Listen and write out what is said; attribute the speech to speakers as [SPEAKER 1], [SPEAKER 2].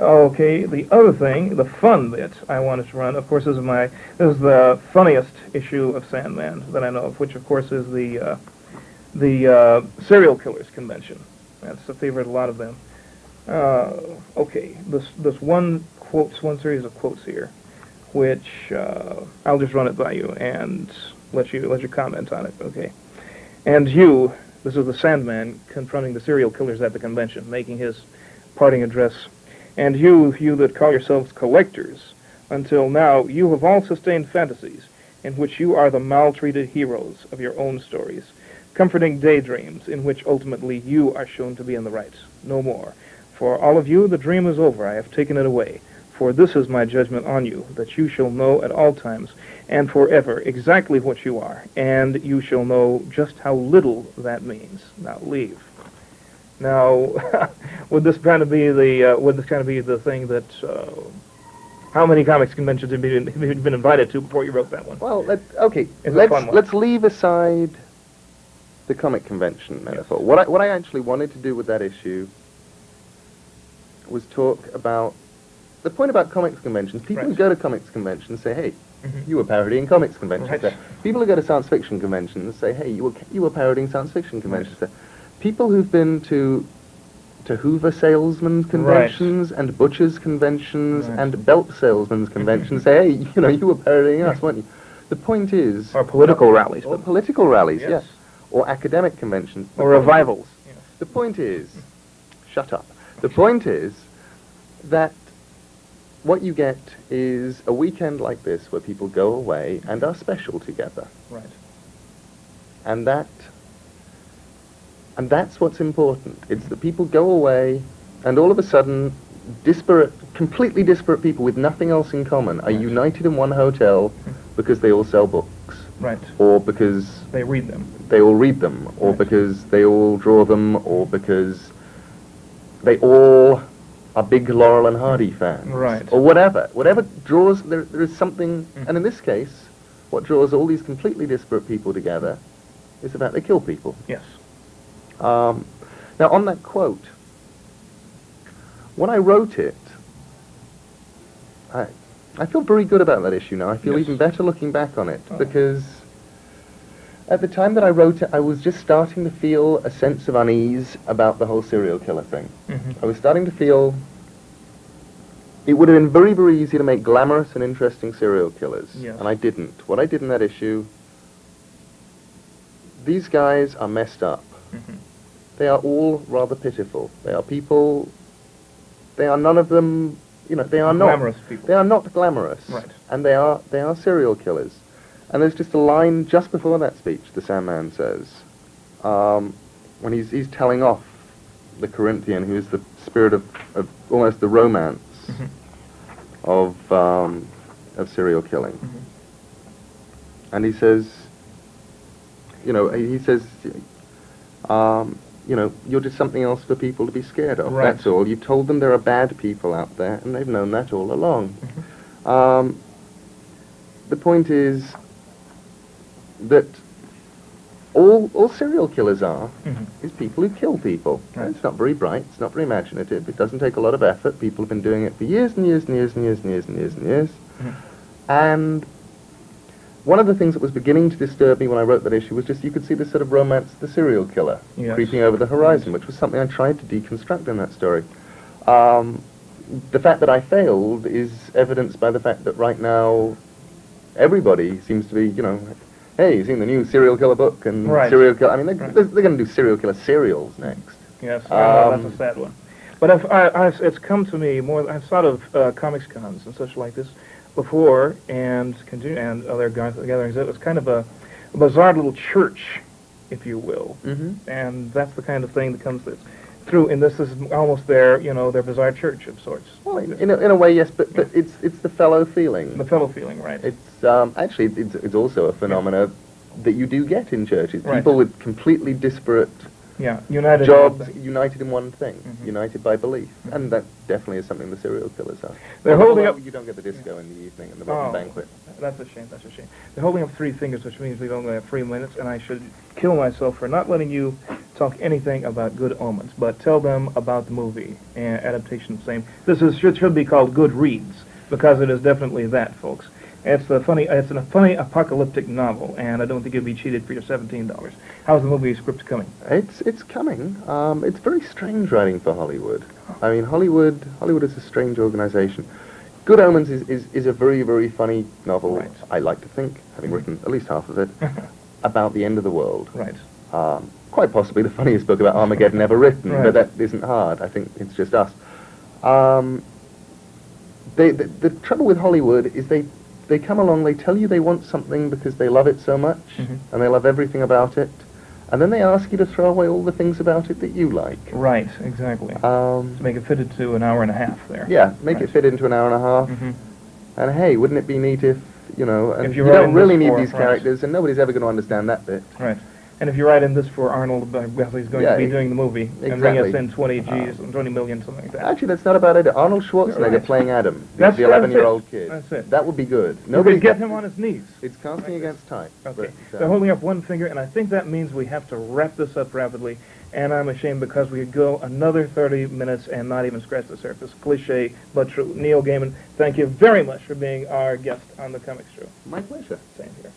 [SPEAKER 1] Okay, the other thing, the fun bit I wanted to run, of course, this is the funniest issue of Sandman that I know of, which of course is the serial killers convention. That's a favorite of a lot of them. Okay, this one series of quotes here, which I'll just run it by you and let you comment on it. Okay, and you, this is the Sandman confronting the serial killers at the convention, making his parting address. And you that call yourselves collectors, until now you have all sustained fantasies in which you are the maltreated heroes of your own stories, comforting daydreams in which ultimately you are shown to be in the right. No more. For all of you, the dream is over. I have taken it away. For this is my judgment on you, that you shall know at all times and forever exactly what you are, and you shall know just how little that means. Now leave. Now, would this kind of be the thing that? How many comics conventions have you been invited to before you wrote that one?
[SPEAKER 2] Well, let's leave aside the comic convention metaphor. Yes. What I actually wanted to do with that issue was talk about the point about comics conventions. People who go to comics conventions say, "Hey, you were parodying comics conventions." Right. People who go to science fiction conventions say, "Hey, you were parodying science fiction conventions." Right. People who've been to Hoover salesmen's conventions and butchers' conventions and belt salesmen's conventions say, "Hey, you were parodying us, weren't you?" The point is...
[SPEAKER 1] Or political rallies.
[SPEAKER 2] Or political rallies, yes. Or academic conventions.
[SPEAKER 1] Or revivals.
[SPEAKER 2] The point is... Shut up. The point is that what you get is a weekend like this where people go away and are special together.
[SPEAKER 1] Right.
[SPEAKER 2] And that's what's important. It's that people go away, and all of a sudden, completely disparate people with nothing else in common are united in one hotel because they all sell books.
[SPEAKER 1] Right.
[SPEAKER 2] Or because...
[SPEAKER 1] They read them.
[SPEAKER 2] They all read them. Or because they all draw them. Or because they all are big Laurel and Hardy fans.
[SPEAKER 1] Right.
[SPEAKER 2] Or whatever. Whatever draws... There is something... And in this case, what draws all these completely disparate people together is the fact they kill people.
[SPEAKER 1] Yes.
[SPEAKER 2] Now, on that quote, when I wrote it, I feel very good about that issue now. I feel even better looking back on it, because at the time that I wrote it, I was just starting to feel a sense of unease about the whole serial killer thing. I was starting to feel it would have been very, very easy to make glamorous and interesting serial killers, and I didn't. What I did in that issue, these guys are messed up. They are all rather pitiful. They are people... They are none of them... they are not...
[SPEAKER 1] Glamorous people.
[SPEAKER 2] They are not glamorous.
[SPEAKER 1] Right.
[SPEAKER 2] And they are serial killers. And there's just a line just before that speech, the Sandman says, when he's telling off the Corinthian, who is the spirit of almost the romance of serial killing. And he says... you're just something else for people to be scared of.
[SPEAKER 1] Right.
[SPEAKER 2] That's all. You told them there are bad people out there, and they've known that all along. The point is that all serial killers are is people who kill people.
[SPEAKER 1] Right.
[SPEAKER 2] It's not very bright. It's not very imaginative. It doesn't take a lot of effort. People have been doing it for years and years and years and years and years and years and years. And one of the things that was beginning to disturb me when I wrote that issue was just you could see this sort of romance of the serial killer creeping over the horizon, which was something I tried to deconstruct in that story. The fact that I failed is evidenced by the fact that right now everybody seems to be, hey, you've seen the new serial killer book and serial killer... I mean, they're going to do serial killer serials next.
[SPEAKER 1] Yes, that's a sad one. But it's come to me more... I've thought of comics cons and such like this before, and other gatherings. It was kind of a bizarre little church, if you will, and that's the kind of thing that comes through. And this is almost their bizarre church of sorts.
[SPEAKER 2] Well, in a way, yes, but it's the fellow feeling.
[SPEAKER 1] The fellow feeling, right?
[SPEAKER 2] It's actually it's also a phenomena that you do get in churches. People with completely disparate
[SPEAKER 1] united
[SPEAKER 2] jobs, united in one thing, united by belief, and that definitely is something the serial killers are.
[SPEAKER 1] They're holding up.
[SPEAKER 2] You don't get the disco in the evening and the banquet.
[SPEAKER 1] That's a shame. That's a shame. They're holding up 3 fingers, which means we only have 3 minutes, and I should kill myself for not letting you talk anything about Good Omens, but tell them about the movie and adaptation of the same. Should be called Good Reads, because it is definitely that, folks. It's a funny apocalyptic novel, and I don't think you'll be cheated for your $17. How's the movie script coming?
[SPEAKER 2] It's coming. It's very strange writing for Hollywood. I mean, Hollywood is a strange organization. Good Omens is a very, very funny novel,
[SPEAKER 1] right.
[SPEAKER 2] I like to think, having written at least half of it, about the end of the world.
[SPEAKER 1] Right.
[SPEAKER 2] Quite possibly the funniest book about Armageddon ever written,
[SPEAKER 1] right.
[SPEAKER 2] but that isn't hard. I think it's just us. The trouble with Hollywood is they come along, they tell you they want something because they love it so much, and they love everything about it, and then they ask you to throw away all the things about it that you like.
[SPEAKER 1] Right, exactly. To make it fit into an hour and a half there.
[SPEAKER 2] Yeah, make
[SPEAKER 1] right.
[SPEAKER 2] it fit into an hour and a half. And hey, wouldn't it be neat if, and
[SPEAKER 1] if
[SPEAKER 2] you don't really need
[SPEAKER 1] for,
[SPEAKER 2] these characters, and nobody's ever going to understand that bit.
[SPEAKER 1] Right. And if you write in this for Arnold, because he's going to be doing the movie, and bring us in 20 million, something like that.
[SPEAKER 2] Actually, that's not a bad idea. Arnold Schwarzenegger
[SPEAKER 1] right.
[SPEAKER 2] playing Adam, the
[SPEAKER 1] that's
[SPEAKER 2] 11-year-old kid.
[SPEAKER 1] That's it.
[SPEAKER 2] That would be good.
[SPEAKER 1] Nobody get him on his knees.
[SPEAKER 2] It's casting against time.
[SPEAKER 1] Okay. They're holding up one finger, and I think that means we have to wrap this up rapidly. And I'm ashamed because we could go another 30 minutes and not even scratch the surface. Cliche, but true. Neil Gaiman, thank you very much for being our guest on the Comics Show.
[SPEAKER 2] My pleasure.
[SPEAKER 1] Same here.